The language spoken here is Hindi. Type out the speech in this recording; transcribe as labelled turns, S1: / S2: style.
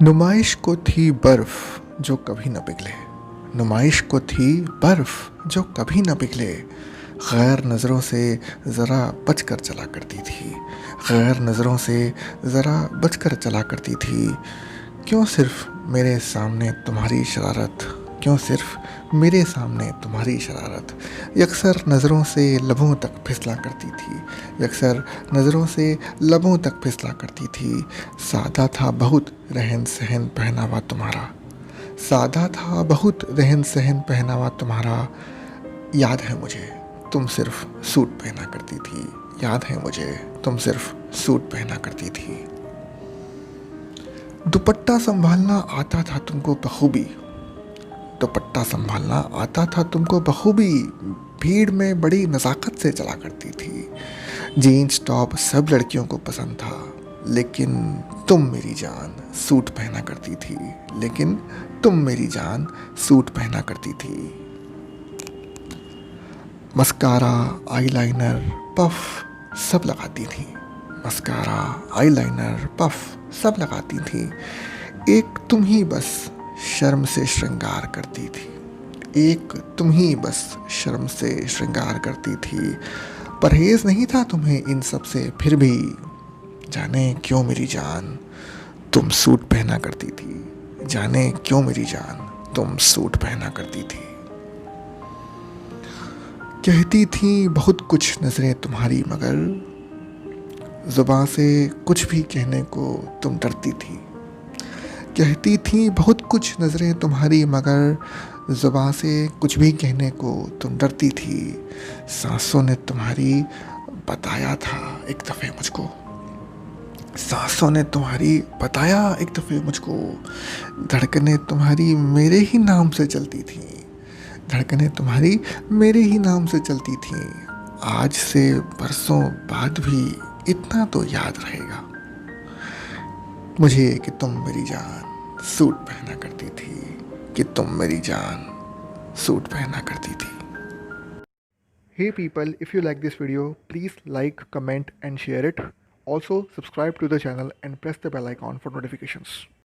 S1: नुमाइश को थी बर्फ जो कभी न पिघले। नुमाइश को थी बर्फ जो कभी न पिघले। गैर नज़रों से ज़रा बचकर चला करती थी। गैर नज़रों से ज़रा बचकर चला करती थी। क्यों सिर्फ मेरे सामने तुम्हारी शरारत, क्यों सिर्फ मेरे सामने तुम्हारी शरारत। यकसर नज़रों से लबों तक फिसला करती थी। यकसर नज़रों से लबों तक फिसला करती थी। सादा था बहुत रहन सहन पहनावा तुम्हारा। सादा था बहुत रहन सहन पहनावा तुम्हारा। याद है मुझे तुम सिर्फ सूट पहना करती थी। याद है मुझे तुम सिर्फ सूट पहना करती थी। दुपट्टा संभालना आता था तुमको बखूबी। दुपट्टा संभालना आता था तुमको बखूबी। भीड़ में बड़ी नज़ाकत से चला करती थी। जीन्स टॉप सब लड़कियों को पसंद था, लेकिन तुम मेरी जान सूट पहना करती थी। लेकिन तुम मेरी जान सूट पहना करती थी। मस्कारा, आईलाइनर, पफ सब लगाती थी। मस्कारा, आईलाइनर, पफ सब लगाती थी। एक तुम ही बस शर्म से श्रृंगार करती थी। एक तुम ही बस शर्म से श्रृंगार करती थी। परहेज नहीं था तुम्हें इन सब से, फिर भी जाने क्यों मेरी जान तुम सूट पहना करती थी। जाने क्यों मेरी जान तुम सूट पहना करती थी। कहती थी बहुत कुछ नज़रें तुम्हारी, मगर ज़ुबान से कुछ भी कहने को तुम डरती थी। कहती थी बहुत कुछ नज़रें तुम्हारी, मगर ज़ुबान से कुछ भी कहने को तुम डरती थी। सांसों ने तुम्हारी बताया था एक दफ़े मुझको। सांसों ने तुम्हारी बताया एक दफ़े मुझको। धड़कनें तुम्हारी मेरे ही नाम से चलती थी। धड़कनें तुम्हारी मेरे ही नाम से चलती थी। आज से बरसों बाद भी इतना तो याद रहेगा मुझे कि तुम मेरी जान सूट पहना करती थी। कि तुम मेरी जान सूट पहना करती थी। Hey people, if you like this video, please like, comment and share it. Also subscribe to the channel and press the bell icon for notifications.